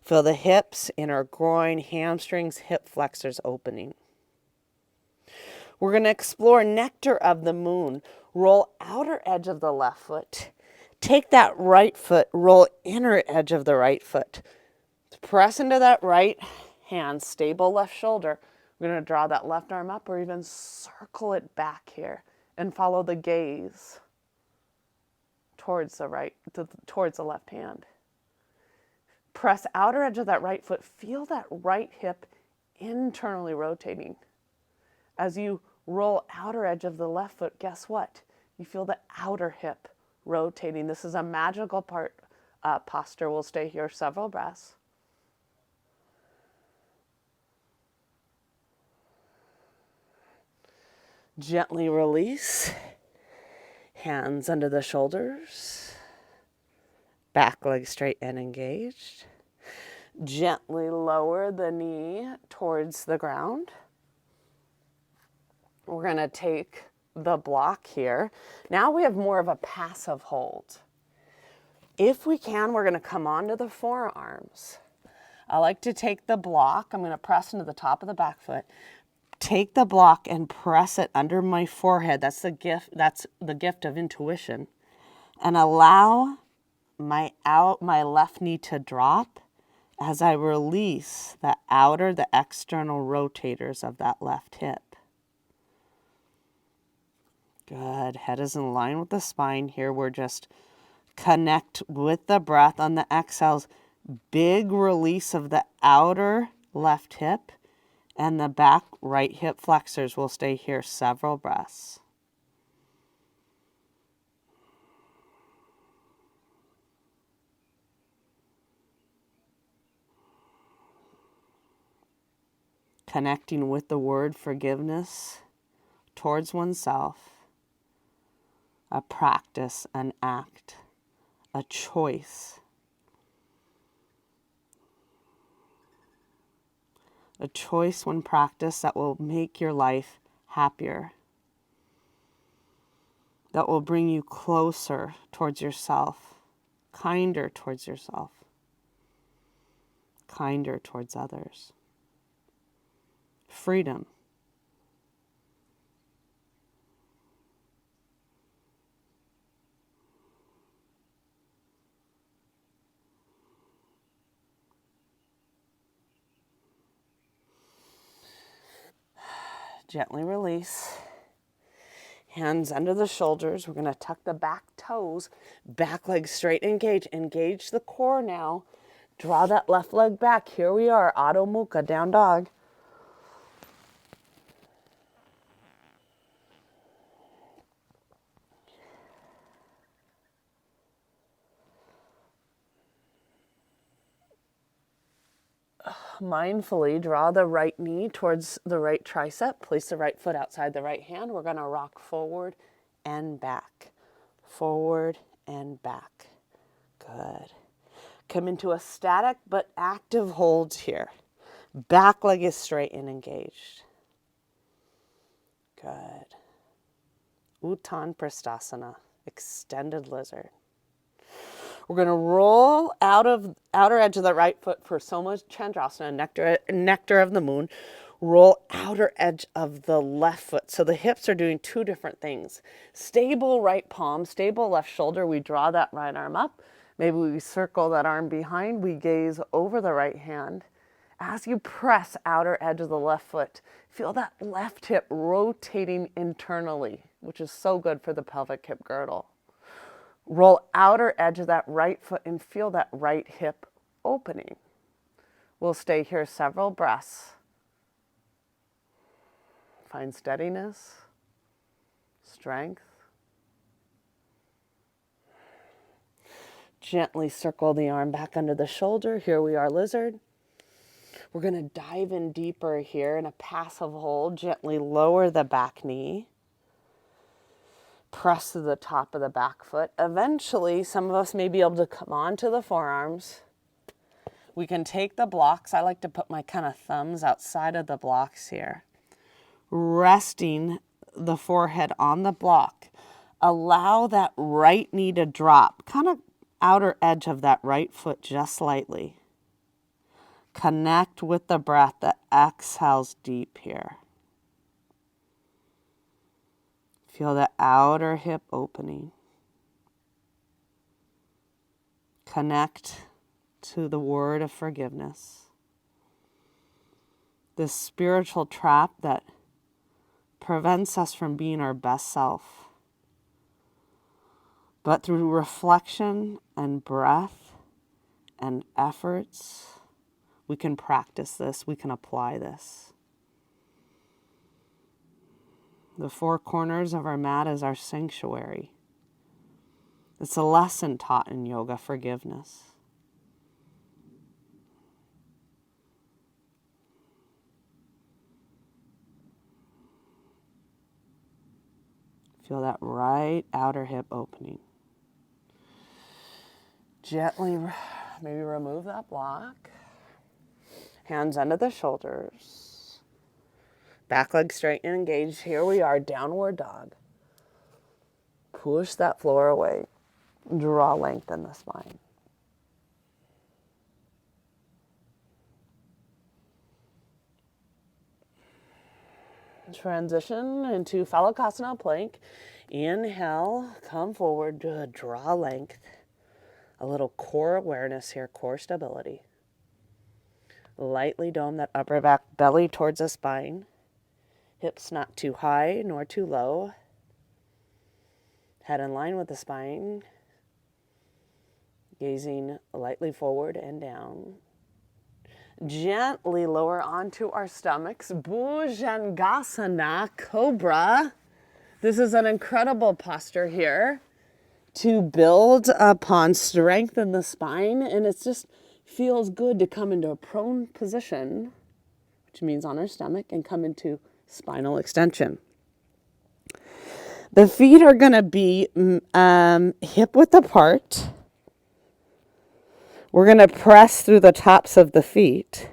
Feel the hips, inner groin, hamstrings, hip flexors opening. We're going to explore nectar of the moon. Roll outer edge of the left foot. Take that right foot, roll inner edge of the right foot. Press into that right hand, stable left shoulder. We're going to draw that left arm up or even circle it back here and follow the gaze towards the left hand. Press outer edge of that right foot. Feel that right hip internally rotating. As you roll outer edge of the left foot, guess what? You feel the outer hip rotating. This is a magical posture. We'll stay here several breaths. Gently release. Hands under the shoulders. Back leg straight and engaged. Gently lower the knee towards the ground. We're going to take the block here. Now we have more of a passive hold. If we can, we're going to come onto the forearms. I like to take the block. I'm going to press into the top of the back foot. Take the block and press it under my forehead. That's the gift. That's the gift of intuition. And allow my left knee to drop as I release the external rotators of that left hip. Good. Head is in line with the spine. Here we're just connect with the breath on the exhales. Big release of the outer left hip, and the back right hip flexors will stay here several breaths. Connecting with the word forgiveness towards oneself, a practice, an act, a choice. A choice when practiced that will make your life happier, that will bring you closer towards yourself, kinder towards yourself, kinder towards others. Freedom. Gently release. Hands under the shoulders. We're going to tuck the back toes, back leg straight, engage. Engage the core now. Draw that left leg back. Here we are, Adho Mukha, down dog. Mindfully draw the right knee towards the right tricep. Place the right foot outside the right hand. We're going to rock forward and back. Forward and back. Good. Come into a static but active hold here. Back leg is straight and engaged. Good. Uttan Prasthasana, extended lizard. We're going to roll out of outer edge of the right foot for Soma Chandrasana, nectar of the moon. Roll outer edge of the left foot. So the hips are doing two different things. Stable right palm, stable left shoulder. We draw that right arm up. Maybe we circle that arm behind. We gaze over the right hand. As you press outer edge of the left foot, feel that left hip rotating internally, which is so good for the pelvic hip girdle. Roll outer edge of that right foot and feel that right hip opening. We'll stay here several breaths. Find steadiness, strength. Gently circle the arm back under the shoulder. Here we are, lizard. We're going to dive in deeper here in a passive hold. Gently lower the back knee. Press to the top of the back foot. Eventually, some of us may be able to come onto the forearms. We can take the blocks. I like to put my kind of thumbs outside of the blocks here. Resting the forehead on the block. Allow that right knee to drop. Kind of outer edge of that right foot just slightly. Connect with the breath that exhales deep here. Feel the outer hip opening. Connect to the word of forgiveness. This spiritual trap that prevents us from being our best self. But through reflection and breath and efforts, we can practice this, we can apply this. The four corners of our mat is our sanctuary. It's a lesson taught in yoga, forgiveness. Feel that right outer hip opening. Gently, maybe remove that block. Hands under the shoulders. Back leg straight and engaged. Here we are, downward dog. Push that floor away. Draw length in the spine. Transition into Phalakasana plank. Inhale, come forward, draw length. A little core awareness here, core stability. Lightly dome that upper back belly towards the spine. Hips not too high nor too low. Head in line with the spine. Gazing lightly forward and down. Gently lower onto our stomachs. Bhujangasana, Cobra. This is an incredible posture here to build upon strength in the spine, and it just feels good to come into a prone position, which means on our stomach, and come into spinal extension. The feet are going to be hip width apart. We're going to press through the tops of the feet.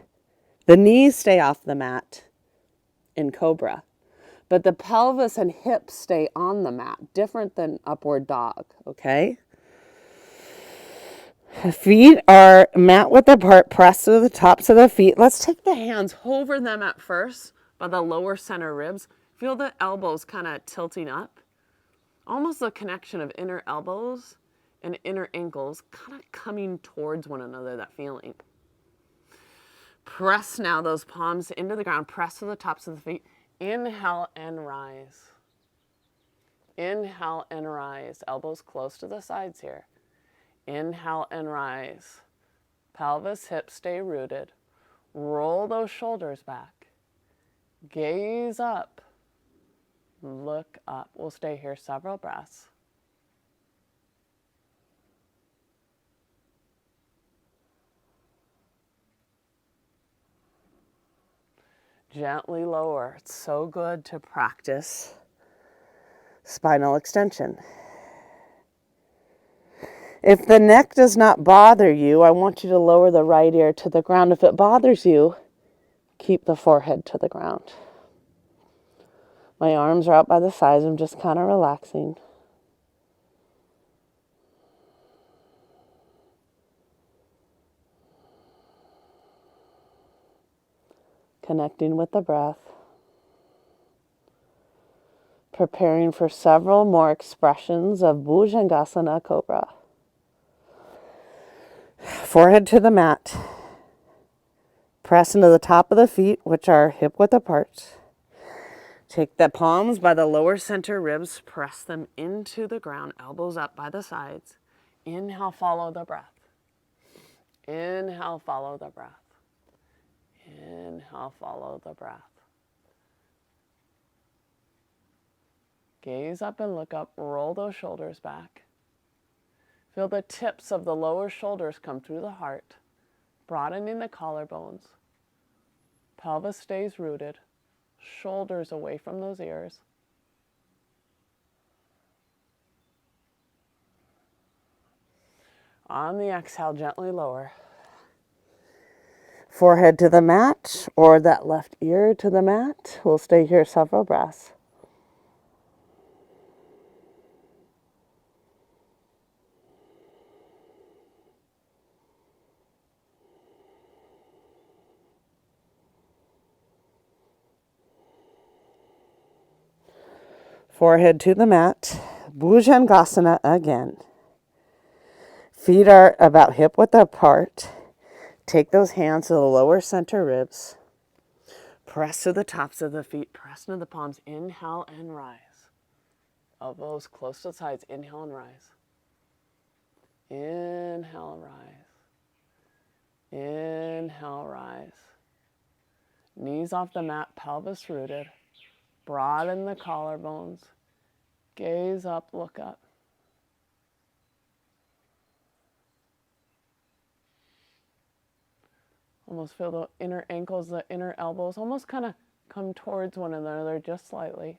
The knees stay off the mat in Cobra, but the pelvis and hips stay on the mat, different than upward dog, okay? Feet are mat width apart, press through the tops of the feet. Let's take the hands, hover them at first by the lower center ribs. Feel the elbows kind of tilting up. Almost the connection of inner elbows and inner ankles kind of coming towards one another, that feeling. Press now those palms into the ground. Press to the tops of the feet. Inhale and rise. Inhale and rise. Elbows close to the sides here. Inhale and rise. Pelvis, hips stay rooted. Roll those shoulders back. Gaze up. Look up. We'll stay here several breaths. Gently lower. It's so good to practice spinal extension. If the neck does not bother you, I want you to lower the right ear to the ground. If it bothers you, keep the forehead to the ground. My arms are out by the sides. I'm just kind of relaxing. Connecting with the breath. Preparing for several more expressions of Bhujangasana Cobra. Forehead to the mat. Press into the top of the feet, which are hip width apart. Take the palms by the lower center ribs, press them into the ground, elbows up by the sides. Inhale, follow the breath. Inhale, follow the breath. Inhale, follow the breath. Gaze up and look up, roll those shoulders back. Feel the tips of the lower shoulders come through the heart, broadening the collarbones. Pelvis stays rooted, shoulders away from those ears. On the exhale, gently lower. Forehead to the mat, or that left ear to the mat. We'll stay here several breaths. Forehead to the mat. Bhujangasana again. Feet are about hip width apart. Take those hands to the lower center ribs. Press to the tops of the feet. Press into the palms. Inhale and rise. Elbows close to the sides. Inhale and rise. Inhale and rise. Inhale, rise. Knees off the mat, pelvis rooted. Broaden the collarbones. Gaze up, look up. Almost feel the inner ankles, the inner elbows almost kind of come towards one another just slightly.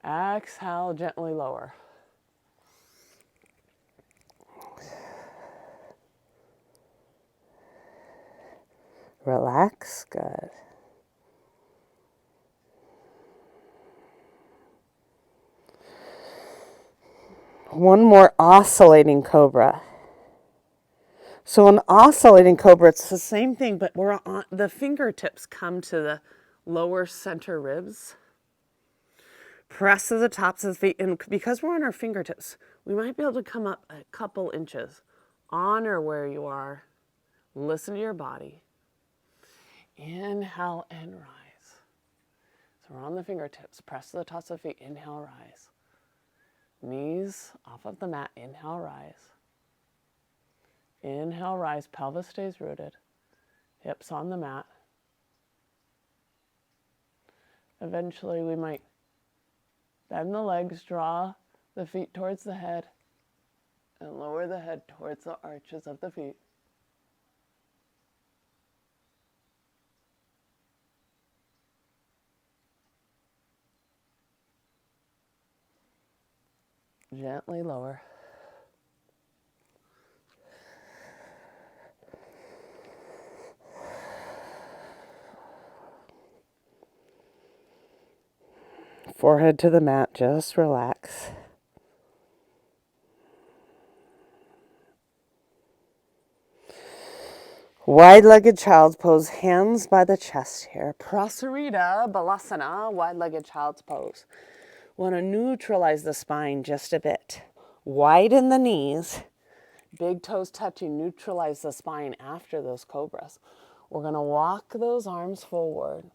Exhale, gently lower. Relax, good. One more oscillating cobra. So an oscillating cobra, it's the same thing, but we're on the fingertips come to the lower center ribs. Press to the tops of the feet, and because we're on our fingertips, we might be able to come up a couple inches. Honor where you are. Listen to your body. Inhale and rise. around the fingertips, press to the tops of the feet, inhale, rise. Knees off of the mat, inhale, rise. Inhale, rise, pelvis stays rooted, hips on the mat. Eventually we might bend the legs, draw the feet towards the head, and lower the head towards the arches of the feet. Gently lower. Forehead to the mat, just relax. Wide-legged child's pose, hands by the chest here. Prasarita Balasana, wide-legged child's pose. Want to neutralize the spine just a bit. Widen the knees, big toes touching, neutralize the spine after those cobras. We're going to walk those arms forward,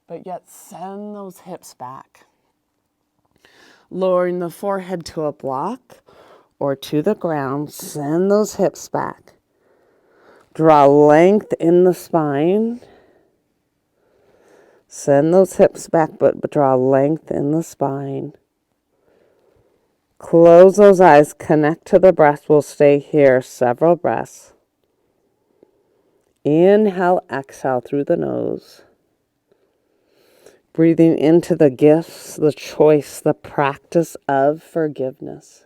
but yet send those hips back. Lowering the forehead to a block or to the ground, send those hips back. Draw length in the spine. Send those hips back, but draw length in the spine. Close those eyes, connect to the breath. We'll stay here several breaths. Inhale, exhale through the nose. Breathing into the gifts, the choice, the practice of forgiveness.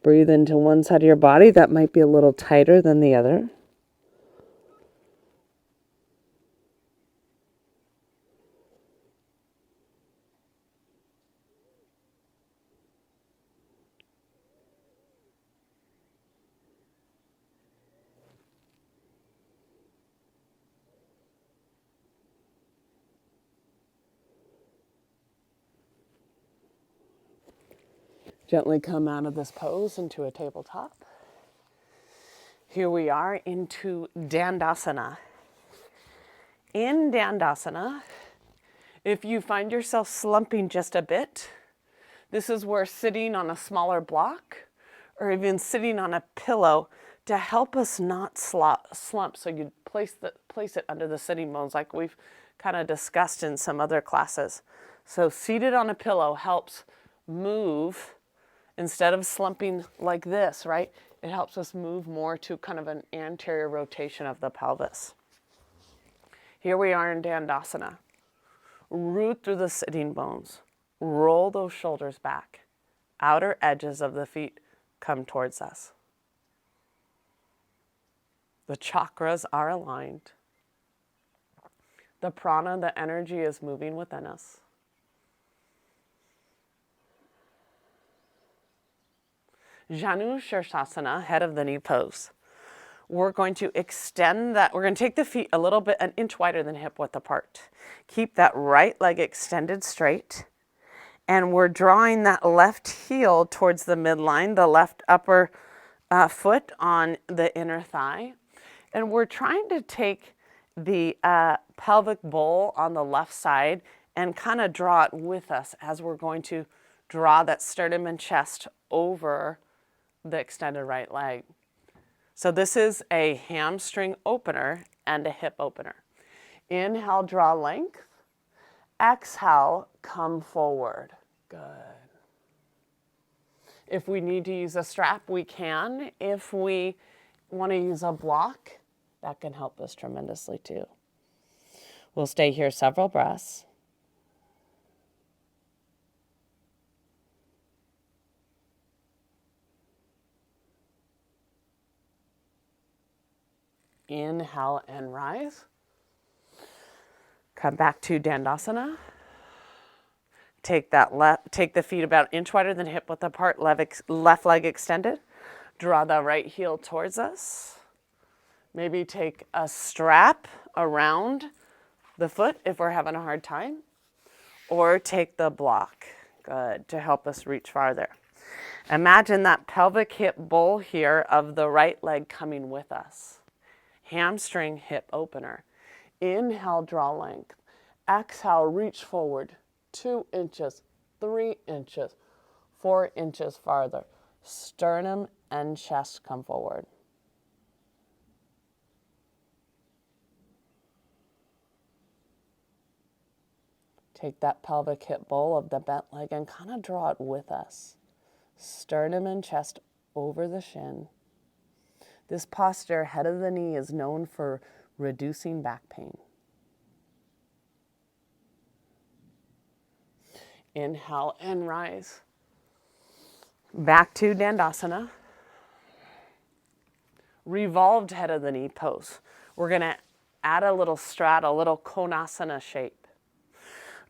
Breathe into one side of your body that might be a little tighter than the other. Gently come out of this pose into a tabletop. Here we are into Dandasana. In Dandasana, if you find yourself slumping just a bit, this is where sitting on a smaller block or even sitting on a pillow to help us not slump. So you place it under the sitting bones like we've kind of discussed in some other classes. So seated on a pillow helps move instead of slumping like this, right? It helps us move more to kind of an anterior rotation of the pelvis. Here we are in Dandasana. Root through the sitting bones. Roll those shoulders back. Outer edges of the feet come towards us. The chakras are aligned. The prana, the energy is moving within us. Janu Shirshasana, head of the knee pose. We're going to extend that. We're going to take the feet a little bit, an inch wider than hip width apart. Keep that right leg extended straight. And we're drawing that left heel towards the midline, the left upper foot on the inner thigh. And we're trying to take the pelvic bowl on the left side and kind of draw it with us as we're going to draw that sternum and chest over the extended right leg. So this is a hamstring opener and a hip opener. Inhale, draw length. Exhale, come forward. Good. If we need to use a strap, we can. If we want to use a block, that can help us tremendously too. We'll stay here several breaths. Inhale and rise. Come back to Dandasana. Take the feet about an inch wider than hip width apart, left leg extended. Draw the right heel towards us. Maybe take a strap around the foot if we're having a hard time, or take the block, good, to help us reach farther. Imagine that pelvic hip bowl here of the right leg coming with us. Hamstring hip opener. Inhale, draw length. Exhale, reach forward 2 inches, 3 inches, 4 inches farther. Sternum and chest come forward. Take that pelvic hip bowl of the bent leg and kind of draw it with us. Sternum and chest over the shin. This posture, head of the knee, is known for reducing back pain. Inhale and rise. Back to Dandasana. Revolved head of the knee pose. We're going to add a little strat, a little Konasana shape.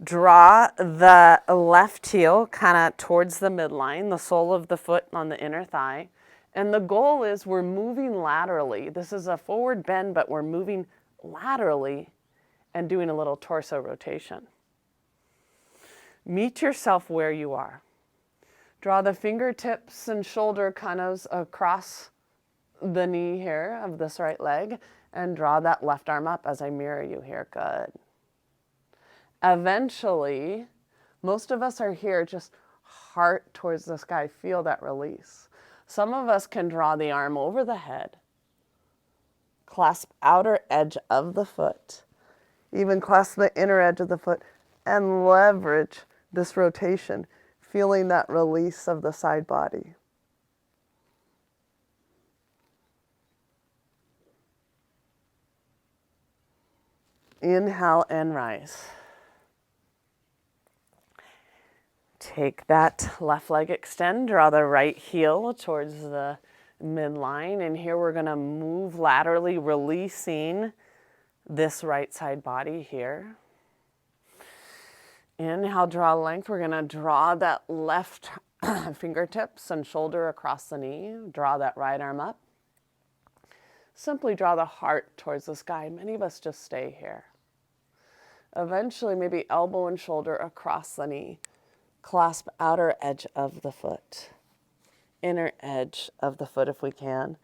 Draw the left heel kind of towards the midline, the sole of the foot on the inner thigh. And the goal is we're moving laterally. This is a forward bend, but we're moving laterally and doing a little torso rotation. Meet yourself where you are. Draw the fingertips and shoulder kind of across the knee here of this right leg and draw that left arm up as I mirror you here. Good. Eventually, most of us are here just heart towards the sky. Feel that release. Some of us can draw the arm over the head, clasp outer edge of the foot, even clasp the inner edge of the foot, and leverage this rotation, feeling that release of the side body. Inhale and rise. Take that left leg extend, draw the right heel towards the midline, and here we're going to move laterally, releasing this right side body here. Inhale, draw length. We're going to draw that left fingertips and shoulder across the knee. Draw that right arm up. Simply draw the heart towards the sky. Many of us just stay here. Eventually, maybe elbow and shoulder across the knee. Clasp outer edge of the foot, inner edge of the foot if we can,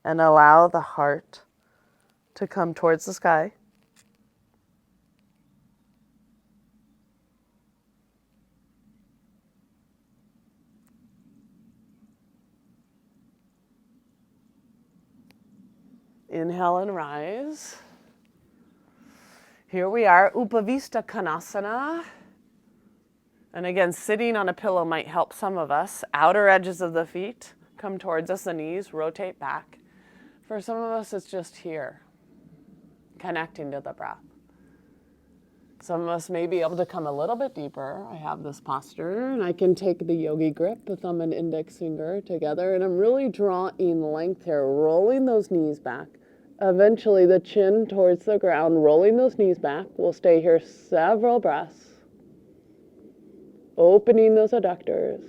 and allow the heart to come towards the sky. Inhale and rise. Here we are, Upavista Konasana. And again, sitting on a pillow might help some of us. Outer edges of the feet come towards us, the knees rotate back. For some of us, it's just here, connecting to the breath. Some of us may be able to come a little bit deeper. I have this posture, and I can take the yogi grip, the thumb and index finger together, and I'm really drawing length here, rolling those knees back. Eventually, the chin towards the ground, rolling those knees back. We'll stay here several breaths. Opening those adductors.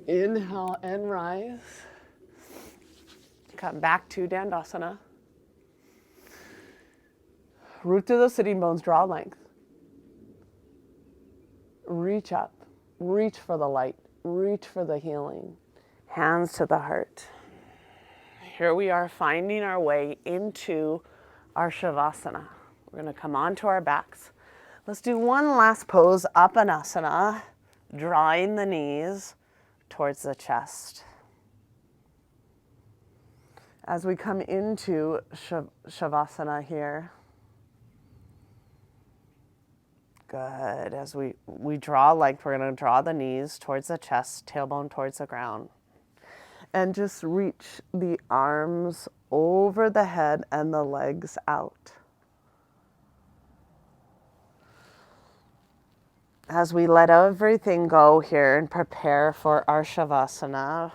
Inhale and rise. Come back to Dandasana. Root through the sitting bones, draw length. Reach up, reach for the light, reach for the healing. Hands to the heart. Here we are finding our way into our Shavasana. We're going to come onto our backs. Let's do one last pose, Apanasana, drawing the knees towards the chest. As we come into Shavasana here, good. As we draw length, we're going to draw the knees towards the chest, tailbone towards the ground. And just reach the arms over the head and the legs out. As we let everything go here and prepare for our Shavasana,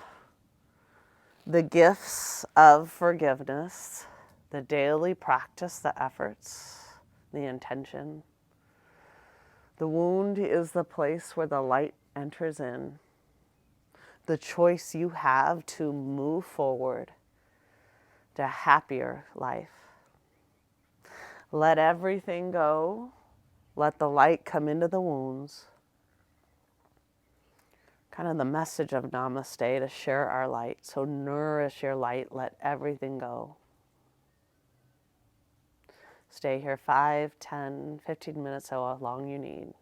the gifts of forgiveness, the daily practice, the efforts, the intention. The wound is the place where the light enters in. The choice you have to move forward to a happier life. Let everything go. Let the light come into the wounds. Kind of the message of Namaste, to share our light. So nourish your light. Let everything go. Stay here 5, 10, 15 minutes, how long you need.